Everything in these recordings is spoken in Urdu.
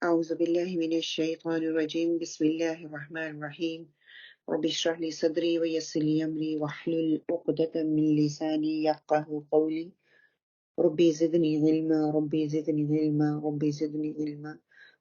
أعوذ بالله من الشيطان الرجيم بسم الله الرحمن الرحيم رب اشرح لي صدري ويسر لي أمري واحلل عقدة من لساني يفقهوا قولي ربي زدني علما ربي زدني علما ربي زدني علما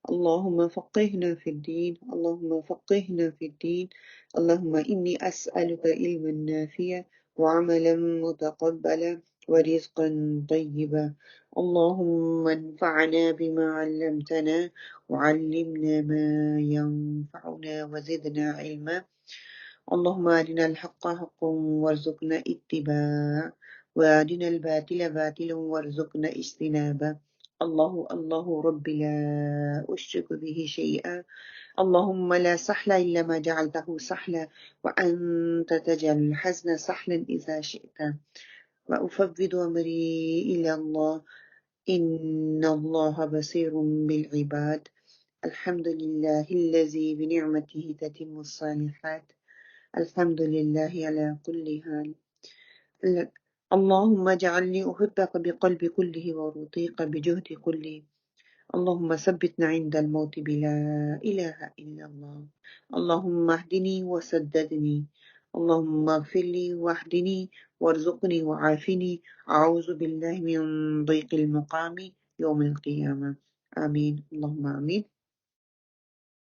اللهم فقهنا في الدين اللهم فقهنا في الدين اللهم إني أسألك علما نافعا وعملا متقبلا ورزقا طيبا اللهم انفعنا بما علمتنا وعلمنا ما ينفعنا وزدنا علما اللهم أرنا الحق حقا وارزقنا اتباعه وأرنا الباطل باطلا وارزقنا اجتنابه الله رب لا أشرك به شيئا اللهم لا سهل إلا ما جعلته سهلا وأنت تجعل الحزن سهلا إذا شئت وأفوض أمري إلى الله إن الله بصير بالعباد الحمد لله الذي بنعمته تتم الصالحات الحمد لله على كل حال اللهم اجعلني أحبك بقلب كله ورضيك بجهد كله اللهم ثبتنا عند الموت بلا إله إلا الله اللهم اهدني وسددني اللهم اغفر لي واهدني وارزقني وعافني أعوذ بالله من ضيق المقام يوم القيامة آمين اللهم آمين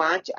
5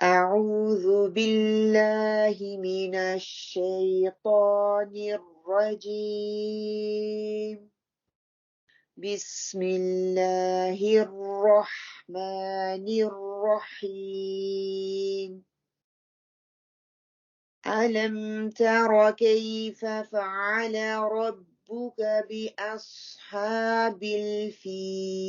أعوذ بالله من الشيطان الرجيم بسم الله الرحمن الرحيم ألم تر كيف فعل ربك بأصحاب الفيل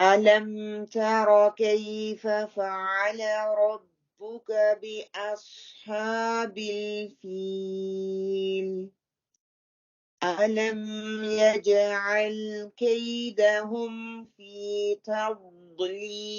ألم تر كيف فعل ربك بأصحاب الفيل ألم يجعل كيدهم في تضليل.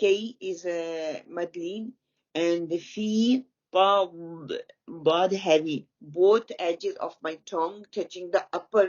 key is madleen, and the fee bad bad heavy, both edges of my tongue touching the upper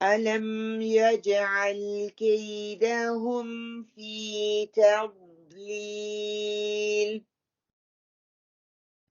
ألم يجعل كيدهم في تضليل.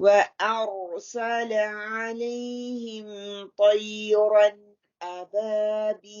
وأرسل عليهم طيرا أبابيل.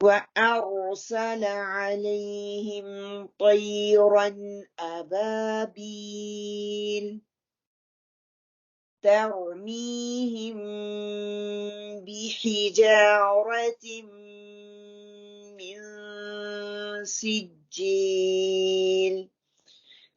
وأرسل عليهم طيرا أبابيل ترميهم بحجارة من سجيل.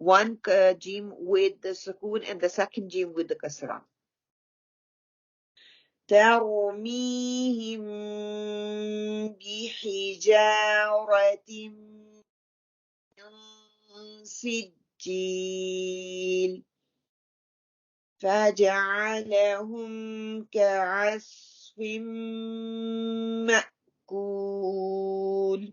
one jim with the sukoon and the second jim with the kasra. ترميهم بحجارة من سجيل فجعلهم كعصف مأكول.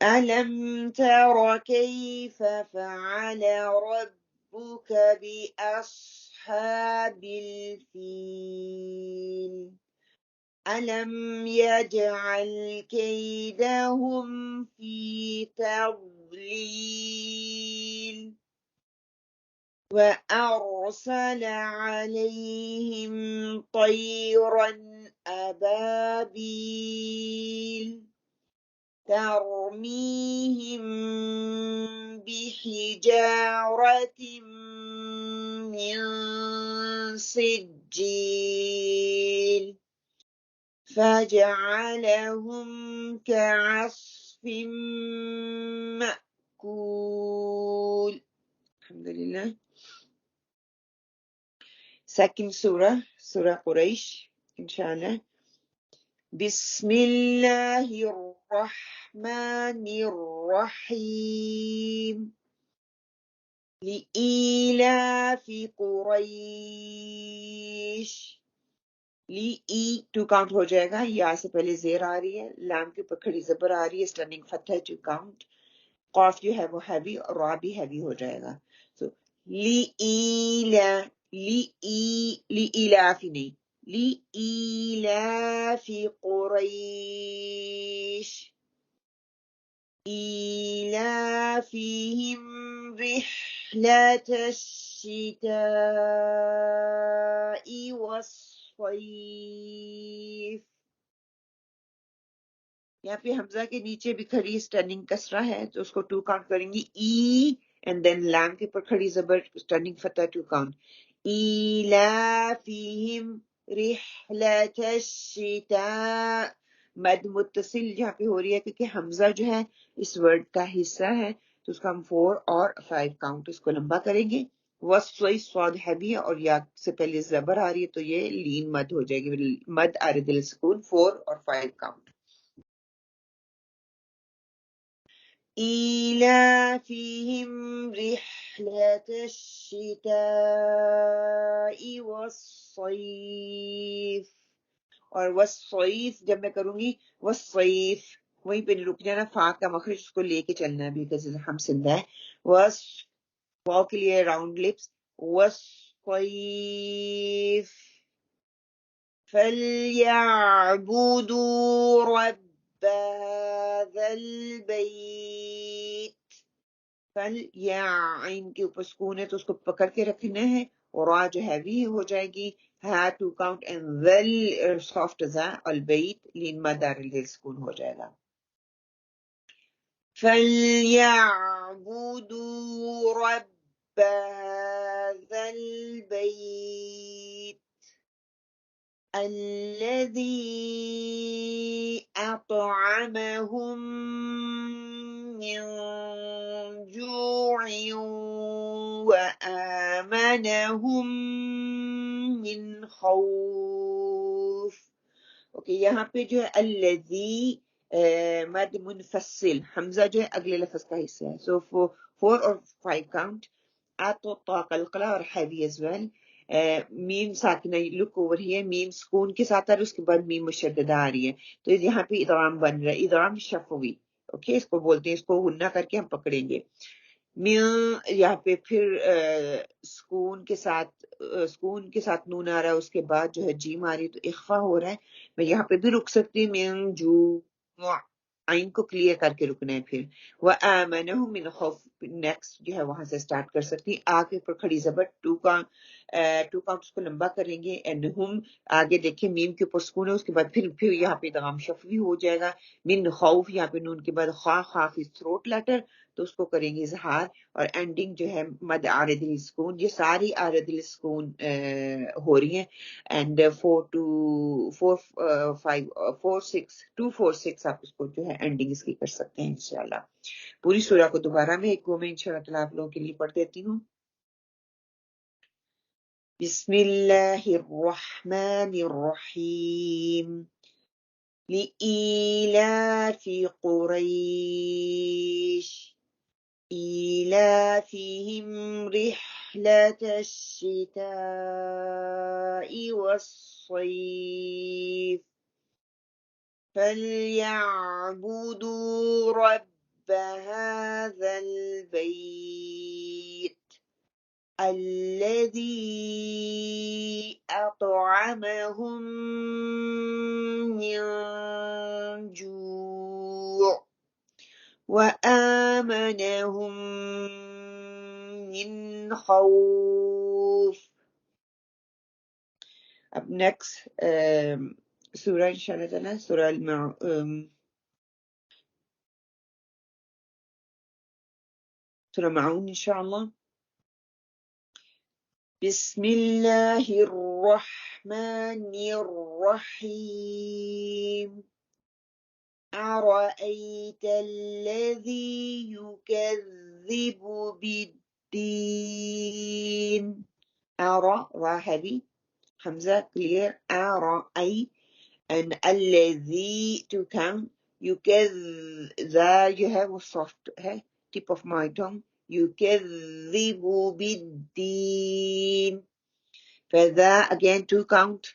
ألم تر كيف فعل ربك بأصحاب الفيل ألم يجعل كيدهم في تضليل وأرسل عليهم طيرا أبابيل ترميهم بحجارة من سجيل فجعلهم كعصف مأكول. الحمد لله. Second surah, Surah Quraysh, inshallah. بسم الله الرحمن الرحيم لإيلاف قريش. لی ٹو کاؤنٹ ہو جائے گا، یا سے پہلے زیر آ رہی ہے، لام کے اوپر کھڑی زبر آ رہی ہے، اسٹینڈنگ فتح ٹو کاؤنٹ، قاف جو ہے وہ ہیوی اور را بھی ہیوی ہو جائے گا. سو لی ایلا لی ایلافی نہیں، لی ایلافی قریش ایلافیہم رحلة الشتاء والصيف. یہاں پہ حمزہ کے نیچے بھی کھڑی اسٹرننگ کسرہ ہے تو اس کو ٹو کاؤنٹ کریں گی، ای اینڈ دین لام کے پر کھڑی زبر اسٹرننگ فتح ٹو کاؤنٹ. ایلافیہم رحلة الشتاء. مد متصل جہاں پہ ہو رہی ہے کیونکہ حمزہ جو ہے اس ورڈ کا حصہ ہے تو اس کا ہم 4 اور 5 کاؤنٹ اس کو لمبا کریں گے. وصوی صاد ہیوی ہے اور یا سے پہلے زبر آ رہی ہے تو یہ لین مد ہو جائے گی، مد عارض السکون 4 اور 5 کاؤنٹ. إيلافهم رحلة الشتاء والصيف. اور والصيف جب میں کروں گی والصيف وہیں پہ رک جانا، فا کا مخرج اس کو لے کے چلنا بھی because ہم سندہ ہے. واو کے لیے راؤنڈ لپس. والصيف فليعبدوا رب هذا البيت. فل یا عین کے اوپر سکون ہے تو اس کو پکڑ کے رکھنا ہے، اور را جو ہیوی ہو جائے گی، ہا ٹو کاؤنٹ اینڈ ویل سافٹ زا البیت لین مدار سکون ہو جائے گا. فَلْيَعْبُدُوا رَبَّ هَذَا الْبَيْتِ الَّذِي أَطْعَمَهُم من جوع وآمنهم من خوف. اوکے یہاں پہ جو ہے الذی مد منفصل، حمزہ جو ہے اگلے لفظ کا حصہ ہے. سو 4 اور 5 کاؤنٹ. آتو طا قلقلہ اور ہیوی از ویل. میم ساکنہ لک اوور ہی ہے، میم سکون کے ساتھ آ رہی ہے، اس کے بعد میم مشددہ آ رہی ہے تو یہاں پہ ادغام بن رہا ہے، ادغام شفوی. اوکے اس کو بولتے ہیں، اس کو غنہ کر کے ہم پکڑیں گے. یہاں پہ پھر سکون کے ساتھ نون آ رہا ہے، اس کے بعد جو ہے جیم آ رہی ہے تو اخفا ہو رہا ہے. میں یہاں پہ بھی رک سکتی ہوں، من جو عین کو کلیئر کر کے رکنا ہے. پھر وآمنہم من خوف نیکسٹ جو ہے وہاں سے سٹارٹ کر سکتی. آگے پر کھڑی زبر ٹو کاؤنٹ اس کو لمبا کریں گے. اینڈ ہم آگے دیکھیں میم کے اوپر سکون ہے، اس کے بعد پھر یہاں پہ ادغام شفوی ہو جائے گا. من خوف یہاں پہ نون کے بعد خاف تھروٹ لیٹر تو اس کو کریں گے اظہار، اور اینڈنگ جو ہے مد عارض السکون. یہ ساری عارض السکون ہو رہی ہیں. اینڈ 4 to 5 4 6 2 4 6 آپ اس کو جو ہے اینڈنگ اس کی کر سکتے ہیں انشاءاللہ. پوری سورہ کو دوبارہ میں ایک گو میں انشاءاللہ تعالیٰ آپ لوگوں کے لیے پڑھ دیتی ہوں. بسم اللہ الرحمن الرحیم لإیلاف قریش إيلافهم رحلة الشتاء والصيف فليعبدوا رب هذا البيت الذي أطعمهم من جوع وآمنهم من خوف. اب نیکسٹ سورہ انشاءاللہ تعالیٰ سورہ سورة معون إن شاء الله. بسم الله الرحمن الرحيم. أرأيت الذي يكذب بالدين. أرى راهبي حمزة clear. أرأي and الذي to count. يكذب you have a soft tip of my tongue. يكذب بالدين. فذا again to count.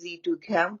ذي to count.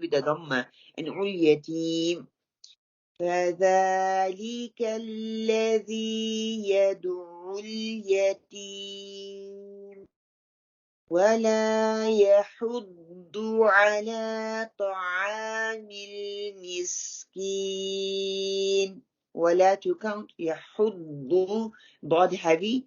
with a dhamma and اليتيم. فذلك الذي يدعو اليتيم ولا يحض على طعام المسكين. ولا to count. يحض ضاد heavy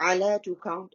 على to count.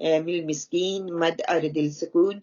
من المسكين مد أرد السكون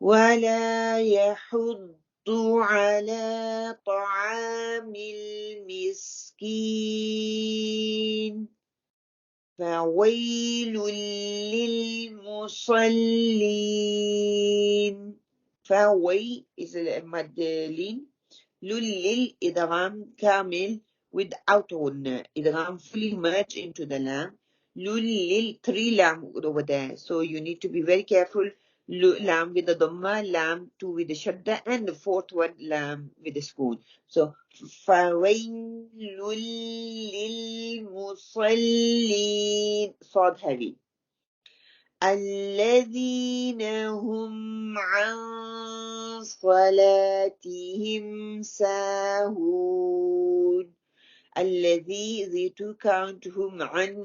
ولا يحض على طعام المسكين. فويل للمصلين. فوي is المدلين. إدغام Kamil without غنة. إدغام fully merge into the lamb. three lamb over there. So you need to be very careful. Lamb with the dhamma, lamb two with the shadda, and the fourth one lamb with the spoon. So فَوَيْلٌ لِلْمُصَلِّينَ Saad heavy. الذين هم عن صلاتهم ساهون. الذي the to count هم عن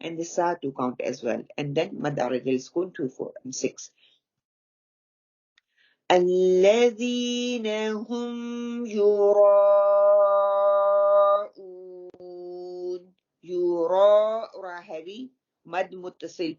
and the sa to count as well and then مد رجل سكون 2 4 and 6. الذين هم يراءون. ra heavy mad muttasil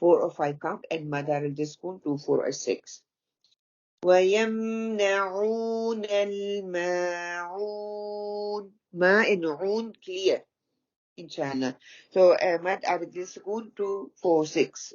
4 or 5 count and mad al-jiskun 2 4 or 6. ويمنعون الماعون. ما نعون clear inshallah. So mad al-jiskun 2 4 6.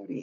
Sorry.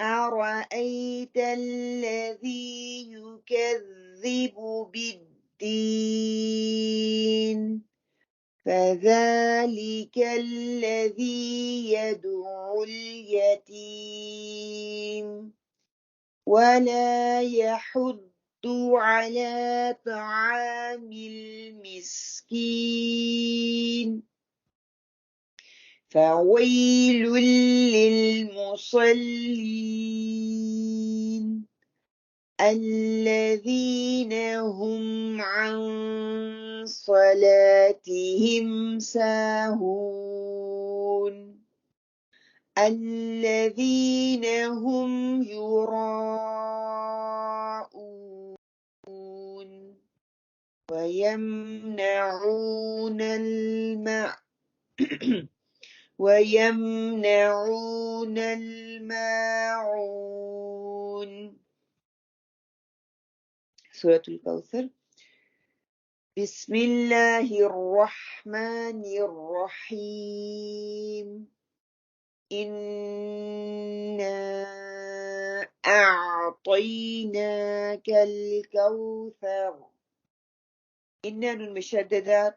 أرأيت الذي يكذب بالدين فذلك الذي يدعو اليتيم ولا يحض على طعام المسكين. فويل للمصلين الذين هم عن صلاتهم ساهون. الذين هم يراءون ويمنعون الماعون. سورة الكوثر. بسم الله الرحمن الرحيم إنا أعطيناك الكوثر إنا نون مشددة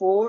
4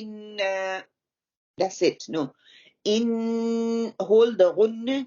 in that's it no in hold the غن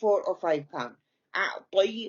4 or 5 count طي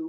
2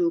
2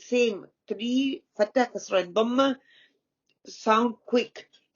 same 3 fatha kasra and dhamma sound quick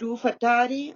2 fatha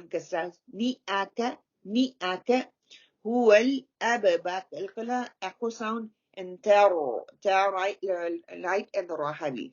1 kasra ni'aka هو الأب back القلا echo sound and taro light and راحبي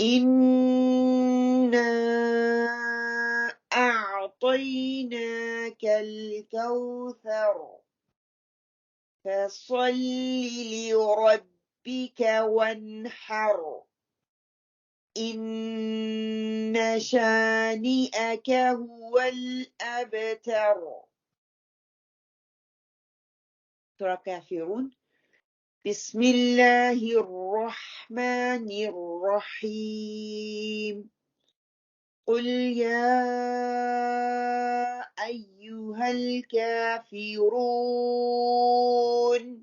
إنا أعطيناك الكوثر فصل لربك وانحر إن شانئك هو الأبتر ترى كافرون بسم الله الرحمن الرحيم قل يا أيها الكافرون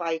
5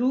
2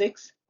6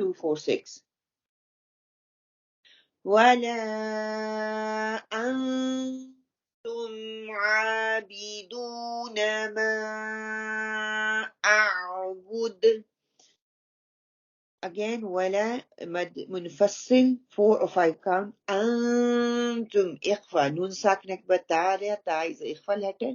2 4 6 ولا أنتم عابدون ما أعبد again ولا مد منفصل 4 or 5 count أنتم إخفاء نون ساكنة بتاريا تايز إخفاء letter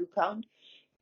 2 count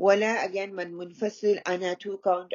ولا again من منفصل أنا 2 count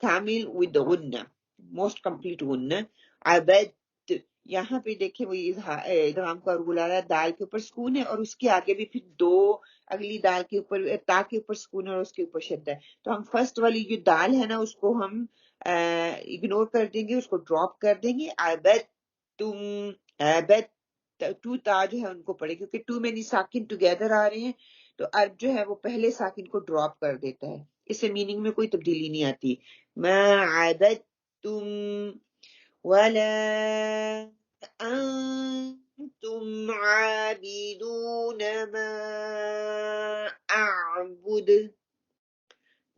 كامل with the غنة موسٹ کمپلیٹ غنہ. عبد یہاں پہ دیکھیں وہ ادغام کا رول آ رہا ہے، دال کے اوپر سکون ہے اور اس کے آگے بھی پھر دو اگلی دال کے اوپر تا کے اوپر سکون ہے اور اس کے اوپر شد ہے. تو ہم فرسٹ والی جو دال ہے نا اس کو ہم اگنور کر دیں گے، اس کو ڈراپ کر دیں گے. عبد تم عبد ٹو تا جو ہے ان کو پڑھے کیونکہ ٹو مینی ساکن ٹوگیدر آ رہے ہیں تو عرب جو ہے وہ پہلے ساکن کو ڈراپ کر دیتا ہے، اس سے میننگ میں کوئی تبدیلی نہیں آتی. ما عبدتم ولا انتم عابدون ما اعبد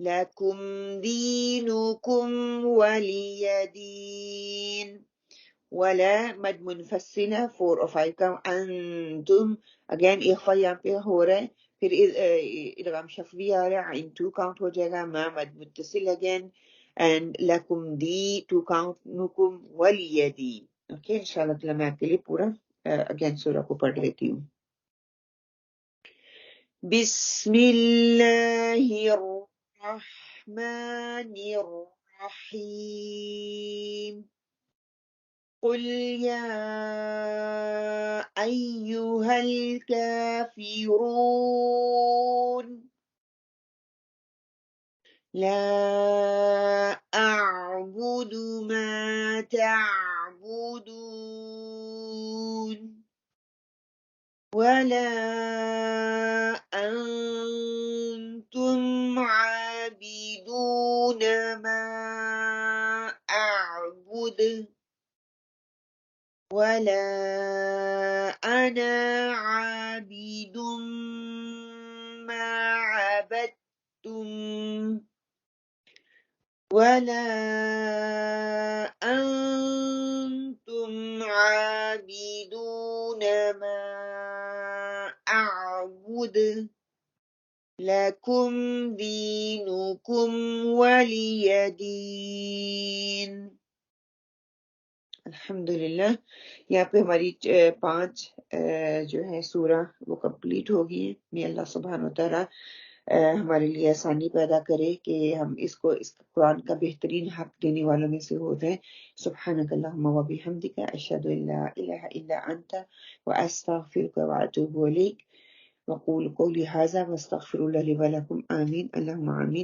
لکم دینکم ولی دین. ولا مد منفصلہ 4 اور 5 کا. انتم اگین اخفا یہاں پہ ہو رہا ہے، پھر ادغام شفوی آ رہا ہے، ان 2 کاؤنٹ ہو جائے گا. ما مد متصل اگین اینڈ لکم دی 2 کاؤنٹ، نکم ولی دین. اوکے انشاءاللہ تعالی میں آپ کے لیے پورا اگین سورہ کو پڑھ لیتی ہوں. بسم اللہ الرحمن الرحیم. قل يا أيها الكافرون لا أعبد ما تعبدون ولا أنتم عابدون ما أعبد ولا أنا عابد ما عبدتم ولا أنتم عابدون ما أعبد لكم دينكم ولي دين. الحمدللہ یہاں پہ ہماری 5 جو ہے سورہ وہ کمپلیٹ ہوگی. میں اللہ سبحانہ وتعالی ہمارے لیے آسانی پیدا کرے کہ ہم اس قرآن کا بہترین حق دینے والوں میں سے ہو جائیں. سبحانک اللہم و بحمدک اشہد ان لا الہ الا انت واستغفرک واتوب الیک. وقول قولی ھذا واستغفر اللہ لی ولکم. آمین اللہم آمین.